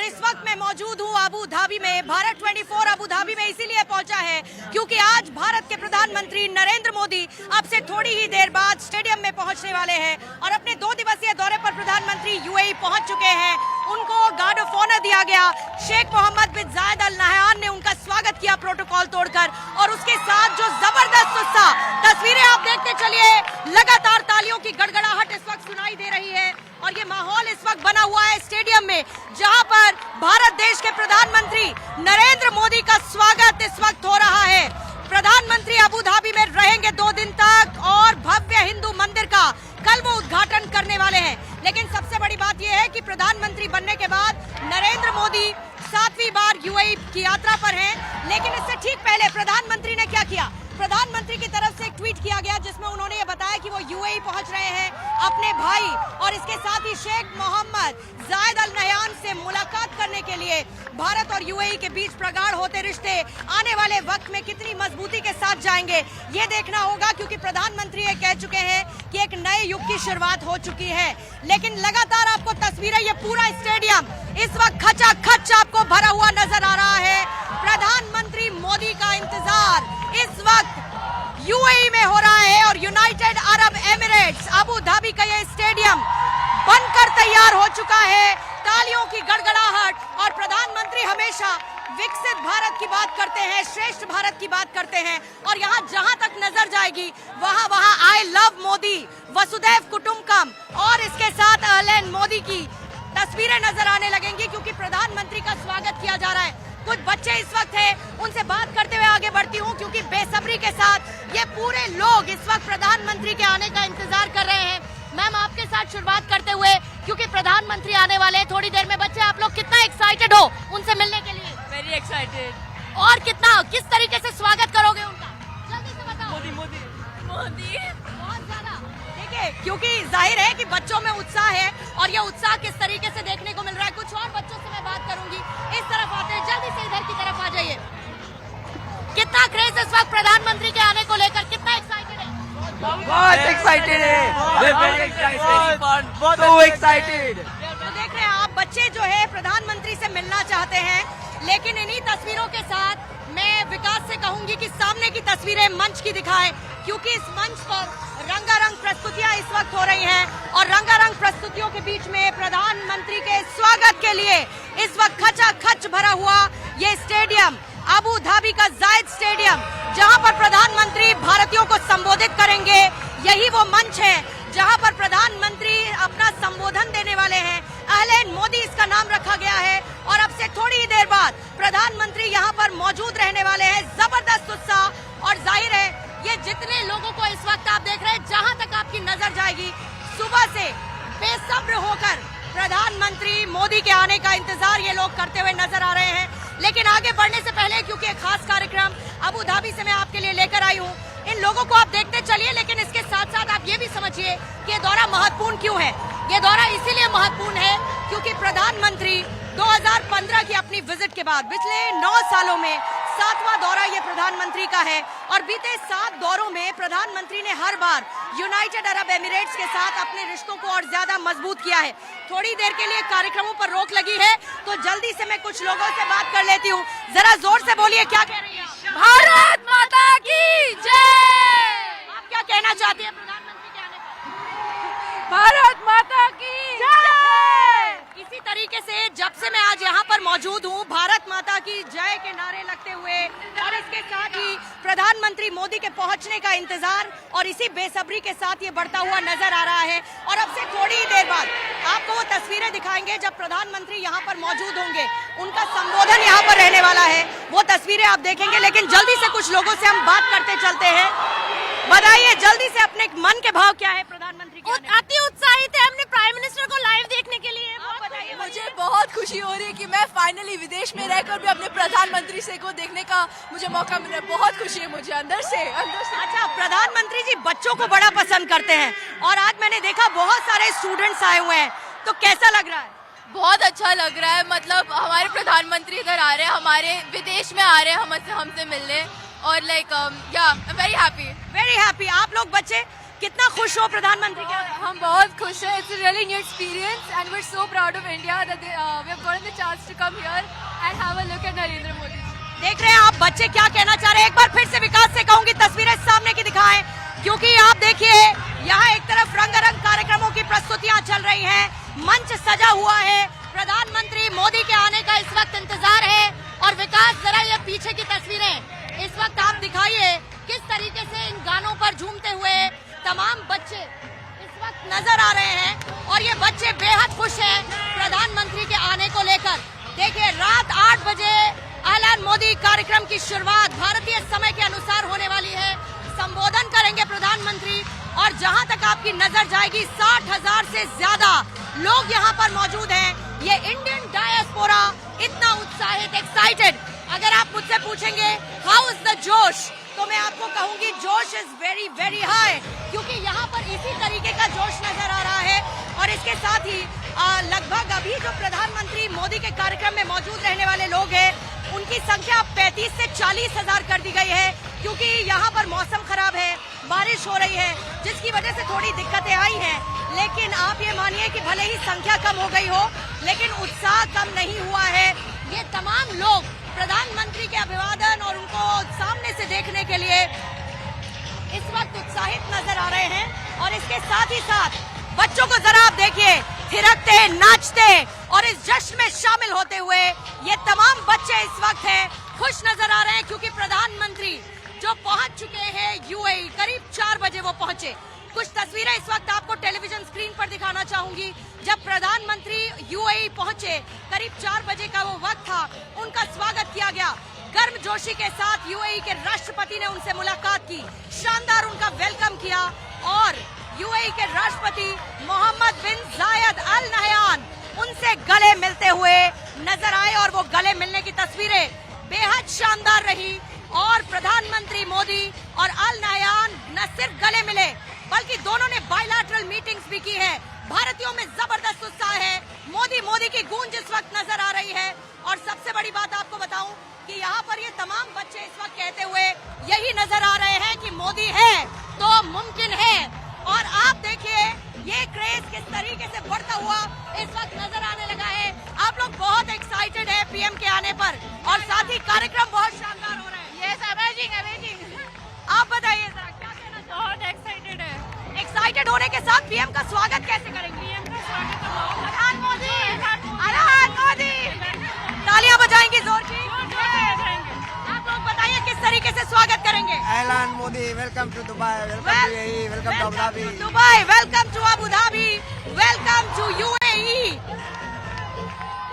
इस वक्त मैं मौजूद हूँ अबू धाबी में। भारत 24 अबू धाबी में इसीलिए पहुंचा है क्योंकि आज भारत के प्रधानमंत्री नरेंद्र मोदी अब से थोड़ी ही देर बाद स्टेडियम में पहुंचने वाले हैं और अपने 2 दिवसीय दौरे पर प्रधानमंत्री यूएई पहुंच चुके हैं। उनको गार्ड ऑफ ऑनर दिया गया। शेख मोहम्मद बिन जायद अल नहयान ने उनका स्वागत किया प्रोटोकॉल तोड़कर और उसके साथ जो जबरदस्त उत्साह तस्वीरें आप देखते चलिए, लगातार तालियों की गड़गड़ाहट इस वक्त सुनाई दे रही है और ये माहौल इस वक्त बना हुआ है स्टेडियम में जहां पर भारत देश के प्रधानमंत्री नरेंद्र मोदी का स्वागत इस वक्त हो रहा है। प्रधानमंत्री अबू धाबी में रहेंगे 2 दिन तक और भव्य हिंदू मंदिर का कल वो उद्घाटन करने वाले हैं। लेकिन सबसे बड़ी बात यह है कि प्रधानमंत्री बनने के बाद नरेंद्र मोदी 7वीं बार यूएई की यात्रा पर हैं। लेकिन इससे ठीक पहले प्रधानमंत्री ने क्या किया? प्रधानमंत्री की तरफ से एक ट्वीट किया गया जिसमें उन्होंने ये बताया कि वो यूएई पहुंच रहे हैं अपने भाई और इसके साथ ही शेख मोहम्मद जायद अल नहयान से मुलाकात करने के लिए। भारत और यूएई के बीच प्रगाढ़ होते रिश्ते आने वाले वक्त में कितनी मजबूती के साथ जाएंगे ये देखना होगा, क्योंकि प्रधानमंत्री ये कह चुके हैं कि एक नए युग की शुरुआत हो चुकी है। लेकिन लगातार आपको तस्वीरें, ये पूरा स्टेडियम इस वक्त खचाखच आपको भरा हुआ नजर आ रहा है। प्रधानमंत्री मोदी का इंतजार इस वक्त यूएई में हो रहा है और United Arab Emirates Abu Dhabi का ये स्टेडियम बनकर तैयार हो चुका है। तालियों की गड़गड़ाहट और प्रधानमंत्री हमेशा विकसित भारत की बात करते हैं, श्रेष्ठ भारत की बात करते हैं और यहाँ जहाँ तक नजर जाएगी वहाँ आई लव मोदी, वसुधैव कुटुंबकम और इसके साथ अहलन मोदी की तस्वीरें नजर आने लगेंगी क्योंकि प्रधानमंत्री का स्वागत किया जा रहा है। कुछ बच्चे इस वक्त हैं, उनसे बात करते हुए आगे बढ़ती हूँ क्योंकि बेसब्री के साथ ये पूरे लोग इस वक्त प्रधानमंत्री के आने का इंतजार कर रहे हैं। मैम, आपके साथ शुरुआत करते हुए क्योंकि प्रधानमंत्री आने वाले हैं थोड़ी देर में, बच्चे आप लोग कितना एक्साइटेड हो उनसे मिलने के लिए? Very excited. और किस तरीके से स्वागत करोगे उनका? जल्दी से बताओ। मोदी मोदी मोदी। बहुत ज्यादा। देखिए, क्योंकि जाहिर है कि बच्चों में उत्साह है और ये उत्साह किस तरीके से देखने को मिल रहा है। कुछ और बच्चों से मैं बात करूंगी। इस तरफ आते हैं, जल्दी से इधर की तरफ आ जाइए। कितना क्रेज इस वक्त प्रधानमंत्री के आने को लेकर, कितना एक्साइटेड है? बहुत एक्साइटेड है, बहुत एक्साइटेड। तो देख रहे हैं आप, बच्चे जो है प्रधानमंत्री से मिलना चाहते हैं। लेकिन इन्हीं तस्वीरों के साथ मैं विकास से कहूंगी कि सामने की तस्वीरें मंच की दिखाएं, क्योंकि इस मंच पर रंगारंग प्रस्तुतियां इस वक्त हो रही हैं और रंगारंग प्रस्तुतियों के बीच में प्रधानमंत्री के स्वागत के लिए इस वक्त खचाखच भरा हुआ ये स्टेडियम अबू धाबी का जायद स्टेडियम, जहां पर प्रधानमंत्री भारतीयों को संबोधित करेंगे, यही वो मंच है जहां पर प्रधानमंत्री अपना संबोधन देने वाले हैं। अहलन मोदी इसका नाम रखा गया है और अब से थोड़ी ही देर बाद प्रधानमंत्री यहां पर मौजूद रहने वाले हैं। जबरदस्त उत्साह और जाहिर है ये जितने लोगों को इस वक्त आप देख रहे हैं, जहां तक आपकी नजर जाएगी, सुबह से बेसब्र होकर प्रधानमंत्री मोदी के आने का इंतजार ये लोग करते हुए नजर आ रहे हैं। लेकिन आगे बढ़ने से पहले, क्योंकि एक खास कार्यक्रम अबू धाबी से मैं आपके लिए लेकर आई हूँ, इन लोगों को आप देखते चलिए। लेकिन इसके साथ साथ आप ये भी समझिए कि ये दौरा महत्वपूर्ण क्यों है। ये दौरा इसीलिए महत्वपूर्ण है क्योंकि प्रधानमंत्री 2015 की अपनी विजिट के बाद पिछले 9 सालों में 7वां दौरा ये प्रधानमंत्री का है और बीते 7 दौरों में प्रधानमंत्री ने हर बार यूनाइटेड अरब एमिरेट्स के साथ अपने रिश्तों को और ज्यादा मजबूत किया है। थोड़ी देर के लिए कार्यक्रमों पर रोक लगी है तो जल्दी से मैं कुछ लोगों से बात कर लेती हूँ। जरा जोर से बोलिए, क्या कह रही है? भारत माता की जय। आप क्या कहना चाहती हैं प्रधानमंत्री के आने पर? भारत माता की जय। इसी तरीके से जब से मैं आज यहाँ पर मौजूद हूँ, भारत माता की जय के नारे लगते हुए और इसके साथ ही प्रधानमंत्री मोदी के पहुँचने का इंतजार और इसी बेसब्री के साथ ये बढ़ता हुआ नजर आ रहा है। और अब से थोड़ी ही देर बाद आपको वो तस्वीरें दिखाएंगे जब प्रधानमंत्री यहाँ पर मौजूद होंगे, उनका संबोधन यहाँ पर रहने वाला है, वो तस्वीरें आप देखेंगे। लेकिन जल्दी से कुछ लोगों से हम बात करते चलते हैं। बताइए जल्दी से अपने मन के भाव क्या है प्रधानमंत्री के आने? अति उत्साहित है अपने प्राइम मिनिस्टर को लाइव देखने के लिए। बताइए। मुझे बहुत खुशी हो रही है कि मैं फाइनली विदेश में रहकर भी अपने प्रधानमंत्री से को देखने का मुझे मौका मिल रहा है। बहुत खुशी है मुझे अंदर से। अच्छा, प्रधानमंत्री जी बच्चों को बड़ा पसंद करते हैं और आज मैंने देखा बहुत सारे स्टूडेंट्स आए हुए हैं, तो कैसा लग रहा है? बहुत अच्छा लग रहा है, मतलब हमारे प्रधानमंत्री इधर आ रहे हैं, हमारे विदेश में आ रहे हैं हमसे मिलने और लाइक या वेरी हैप्पी। Very happy. आप लोग बच्चे कितना खुश हो प्रधानमंत्री के आने? हम बहुत खुश हैं. It's a really new experience and we're so proud of India that we have gotten the chance to come here and have a look at Narendra Modi. देख रहे हैं आप बच्चे क्या कहना चाह रहे हैं. एक बार फिर से विकास से कहूंगी तस्वीरें सामने की दिखाएं, क्योंकि आप देखिए यहाँ एक तरफ रंगारंग कार्यक्रमों की प्रस्तुतियां चल रही हैं, मंच सजा हुआ है, प्रधानमंत्री मोदी के आने का इस वक्त इंतजार है. और विकास जरा ये पीछे की तस्वीरें इस वक्त आप दिखाइए किस तरीके से इन गानों पर झूमते हुए तमाम बच्चे इस वक्त नजर आ रहे हैं. और ये बच्चे बेहद खुश हैं प्रधानमंत्री के आने को लेकर. देखिए रात 8 बजे ऐलान मोदी कार्यक्रम की शुरुआत भारतीय समय के अनुसार होने वाली है. संबोधन करेंगे प्रधानमंत्री और जहां तक आपकी नजर जाएगी 60,000 से ज्यादा लोग यहां पर मौजूद हैं. ये इंडियन डायस्पोरा इतना उत्साहित, एक्साइटेड. अगर आप मुझसे पूछेंगे हाउ इज द जोश, तो मैं आपको कहूंगी जोश इज वेरी वेरी हाई, क्योंकि यहाँ पर इसी तरीके का जोश नजर आ रहा है. और इसके साथ ही लगभग अभी जो प्रधानमंत्री मोदी के कार्यक्रम में मौजूद रहने वाले लोग हैं उनकी संख्या 35 से 40,000 कर दी गई है, क्योंकि यहाँ पर मौसम खराब है, बारिश हो रही है, जिसकी वजह से थोड़ी दिक्कतें आई हैं. लेकिन आप ये मानिए कि भले ही संख्या कम हो गई हो, लेकिन उत्साह कम नहीं हुआ है. ये तमाम लोग प्रधानमंत्री के अभिवादन और उनको सामने से देखने के लिए इस वक्त उत्साहित नजर आ रहे हैं. और इसके साथ ही साथ बच्चों को जरा आप देखिए, थिरकते, नाचते और इस जश्न में शामिल होते हुए ये तमाम बच्चे इस वक्त हैं, खुश नजर आ रहे हैं, क्योंकि प्रधानमंत्री जो पहुंच चुके हैं यूएई, करीब 4 बजे वो पहुंचे. कुछ तस्वीरें इस वक्त आपको टेलीविजन स्क्रीन पर दिखाना चाहूंगी. जब प्रधानमंत्री यूएई पहुंचे, करीब 4 बजे का वो वक्त था, उनका स्वागत किया गया गर्मजोशी के साथ. यूएई के राष्ट्रपति ने उनसे मुलाकात की, शानदार उनका वेलकम किया और यूएई के राष्ट्रपति मोहम्मद बिन जायद अल नहयान उनसे गले मिलते हुए नजर आए. और वो गले मिलने की तस्वीरें बेहद शानदार रही. और प्रधानमंत्री मोदी और अल नहयान न सिर्फ गले मिले, बल्कि दोनों ने बायलैटरल मीटिंग्स भी की है. भारतीयों में जबरदस्त उत्साह है. मोदी मोदी की गूंज इस वक्त नजर आ रही है. और सबसे बड़ी बात आपको बताऊं कि यहाँ पर ये तमाम बच्चे इस वक्त कहते हुए यही नजर आ रहे हैं कि मोदी है तो मुमकिन है. और आप देखिए ये क्रेज किस तरीके से बढ़ता हुआ इस वक्त नजर आने लगा है. आप लोग बहुत एक्साइटेड है पीएम के आने पर, और साथ ही कार्यक्रम बहुत शानदार हो रहा है. Yes, amazing. आप बताइए जरा क्या कहना चाहते बहुत एक्साइटेड है. हैं? एक्साइटेड होने के साथ पीएम का स्वागत कैसे करेंगे? पीएम का स्वागत तो प्रधान मोदी, तालियां बजाएंगे जोर की. आप लोग बताइए किस तरीके से स्वागत करेंगे? ऐलान Modi, welcome to Dubai, welcome to UAE, welcome to Abu Dhabi. Dubai, welcome to Abu Dhabi, welcome to UAE.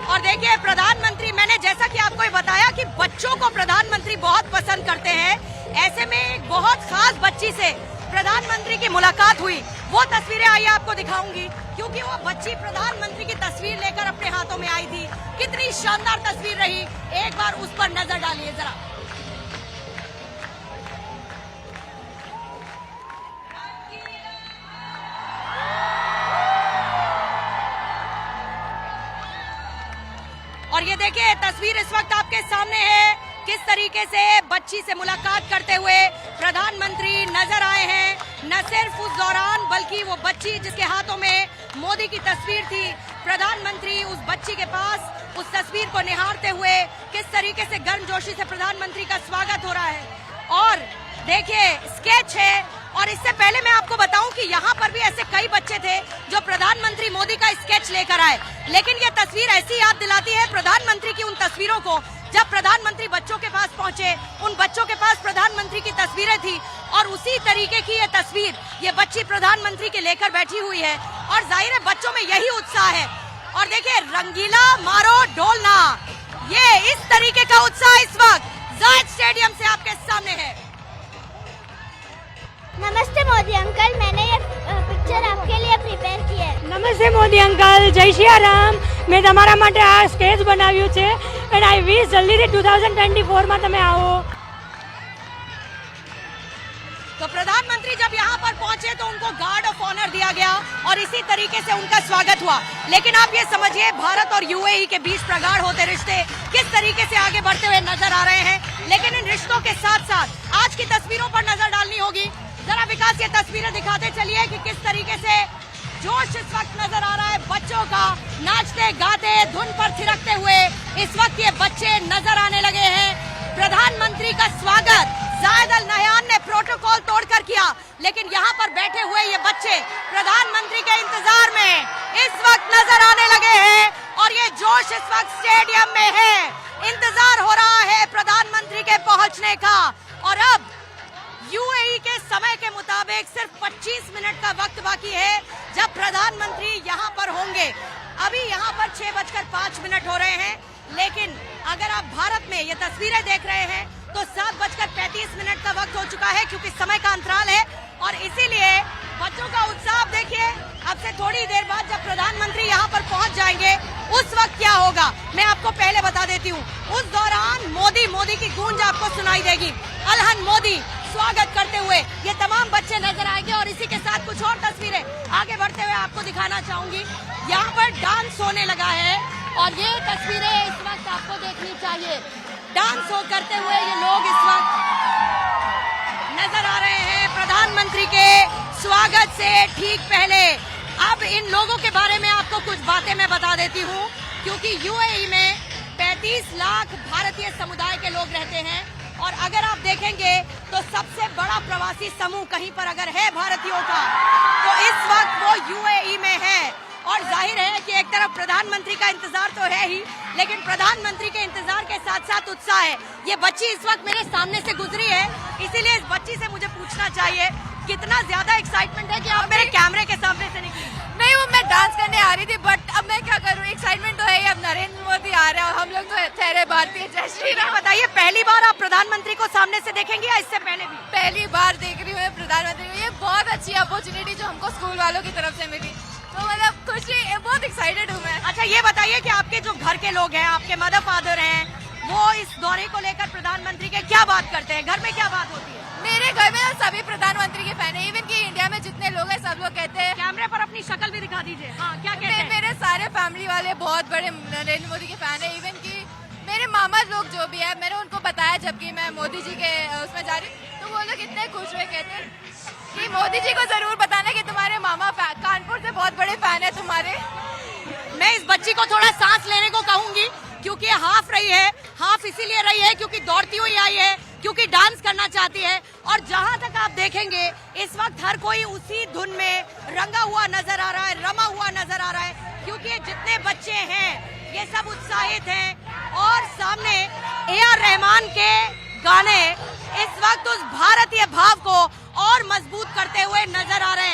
और देखिए प्रधानमंत्री, मैंने जैसा कि आपको बताया कि बच्चों को प्रधानमंत्री बहुत पसंद करते हैं. ऐसे में एक बहुत खास बच्ची से प्रधानमंत्री की मुलाकात हुई. वो तस्वीरें आइए आपको दिखाऊंगी, क्योंकि वो बच्ची प्रधानमंत्री की तस्वीर लेकर अपने हाथों में आई थी. कितनी शानदार तस्वीर रही, एक बार उस पर नजर डालिए जरा. और ये देखिए तस्वीर इस वक्त आपके सामने है, किस तरीके से बच्ची से मुलाकात करते हुए प्रधानमंत्री नजर आए हैं. न सिर्फ उस दौरान, बल्कि वो बच्ची जिसके हाथों में मोदी की तस्वीर थी, प्रधानमंत्री उस बच्ची के पास उस तस्वीर को निहारते हुए किस तरीके से गर्मजोशी से प्रधानमंत्री का स्वागत हो रहा है. और देखिए स्केच है. और इससे पहले मैं आपको बताऊं कि यहाँ पर भी ऐसे कई बच्चे थे जो प्रधानमंत्री मोदी का स्केच लेकर आए. लेकिन ये तस्वीर ऐसी याद दिलाती है प्रधानमंत्री की उन तस्वीरों को जब प्रधानमंत्री बच्चों के पास पहुंचे. उन बच्चों के पास प्रधानमंत्री की तस्वीरें थी, और उसी तरीके की ये तस्वीर ये बच्ची प्रधानमंत्री के लेकर बैठी हुई है. और जाहिर है बच्चों में यही उत्साह है. और देखिए रंगीला मारो डोलना, ये इस तरीके का उत्साह इस वक्त जायद स्टेडियम से आपके सामने है. नमस्ते मोदी अंकल, मैंने ये पिक्चर आपके लिए प्रिपेर की है. નમસ્તે મોદી અંકલ, જય સિયારામ. મેં તમારા માટે આ સ્ટેજ બનાવ્યું છે એન્ડ આઈ વિશ જલ્દીથી 2024 માં તમે આવો. तो प्रधानमंत्री जब यहाँ पर पहुंचे तो उनको गार्ड ऑफ ऑनर दिया गया और इसी तरीके से उनका स्वागत हुआ. लेकिन आप ये समझिए भारत और यूएई के बीच प्रगाढ़ होते रिश्ते किस तरीके से आगे बढ़ते हुए नजर आ रहे हैं. लेकिन इन रिश्तों के साथ साथ आज की तस्वीरों पर नजर डालनी होगी. जरा विकास ये तस्वीरें दिखाते चलिए कि किस तरीके से जोश इस वक्त नजर आ रहा है बच्चों का, नाचते गाते धुन पर थिरकते हुए इस वक्त ये बच्चे नजर आने लगे हैं। प्रधानमंत्री का स्वागत जायद अल नहयान ने प्रोटोकॉल तोड़कर किया, लेकिन यहाँ पर बैठे हुए ये बच्चे प्रधानमंत्री के इंतजार में इस वक्त नजर आने लगे हैं और ये जोश इस वक्त स्टेडियम में है। इंतजार हो रहा है प्रधानमंत्री के पहुंचने का और अब यूएई के समय के मुताबिक सिर्फ 25 मिनट का वक्त बाकी है जब प्रधानमंत्री यहाँ पर होंगे। अभी यहाँ पर 6:05 हो रहे हैं, लेकिन अगर आप भारत में ये तस्वीरें देख रहे हैं तो 7:35 का वक्त हो चुका है, क्योंकि समय का अंतराल है और इसीलिए बच्चों का उत्साह देखिए। अब से थोड़ी देर बाद जब प्रधानमंत्री यहाँ पर पहुँच जाएंगे उस वक्त क्या होगा मैं आपको पहले बता देती हूँ। उस दौरान मोदी मोदी की गूंज आपको सुनाई देगी। अलहन मोदी स्वागत करते हुए ये तमाम बच्चे नजर आएंगे और इसी के साथ कुछ और तस्वीरें आगे बढ़ते हुए आपको दिखाना चाहूंगी। यहाँ पर डांस होने लगा है और ये तस्वीरें इस वक्त आपको देखनी चाहिए। डांस हो करते हुए ये लोग इस वक्त नजर आ रहे हैं प्रधानमंत्री के स्वागत से ठीक पहले। अब इन लोगों के बारे में आपको कुछ बातें मैं बता देती हूँ, क्योंकि यूएई में 35 लाख भारतीय समुदाय के लोग रहते हैं और अगर आप देखेंगे तो सबसे बड़ा प्रवासी समूह कहीं पर अगर है भारतीयों का तो इस वक्त वो यूएई में है। और जाहिर है कि एक तरफ प्रधानमंत्री का इंतजार तो है ही, लेकिन प्रधानमंत्री के इंतजार के साथ साथ उत्साह है। ये बच्ची इस वक्त मेरे सामने से गुजरी है, इसीलिए इस बच्ची से मुझे पूछना चाहिए कितना ज्यादा एक्साइटमेंट है कि आप मेरे कैमरे के सामने से निकली। नहीं, वो मैं डांस करने आ रही थी, बट अब मैं क्या करूँ, एक्साइटमेंट तो है ही। अब नरेंद्र मोदी आ रहे हैं और हम लोग तो ठहरे भारतीय। जय श्री राम। बताइए, पहली बार आप प्रधानमंत्री को सामने से देखेंगे या इससे पहले भी? पहली बार देख रही हूँ प्रधानमंत्री को। ये बहुत अच्छी अपॉर्चुनिटी जो हमको स्कूल वालों की तरफ से मिली, तो मतलब खुशी, बहुत एक्साइटेड हूँ मैं। अच्छा, ये बताइए कि आपके जो घर के लोग हैं, आपके मदर फादर हैं, वो इस दौरे को लेकर प्रधानमंत्री के क्या बात करते हैं? घर में क्या बात होती है? मेरे घर में सभी प्रधानमंत्री के फैन है, इवन कि इंडिया में जितने लोग हैं सब लोग कहते हैं। कैमरे पर अपनी शक्ल भी दिखा दीजिए। हाँ, क्या कहते हैं? मेरे सारे फैमिली वाले बहुत बड़े नरेंद्र मोदी के फैन है। इवन कि मेरे मामा लोग जो भी है, मैंने उनको बताया जबकि मैं मोदी जी के उसमें जा रही हूँ, तो वो लोग इतने खुश हुए, कहते हैं कि मोदी जी को जरूर बताना कि तुम्हारे मामा कानपुर से बहुत बड़े फैन है तुम्हारे। मैं इस बच्ची को थोड़ा सांस लेने को कहूंगी, क्योंकि हाफ रही है। हाफ इसीलिए रही है क्योंकि दौड़ती हुई आई है, क्योंकि डांस करना चाहती है। और जहां तक आप देखेंगे इस वक्त हर कोई उसी धुन में रंगा हुआ नजर आ रहा है, रमा हुआ नजर आ रहा है, क्योंकि जितने बच्चे हैं ये सब उत्साहित हैं और सामने ए.आर. रहमान के गाने इस वक्त उस भारतीय भाव को और मजबूत करते हुए नजर आ रहे हैं।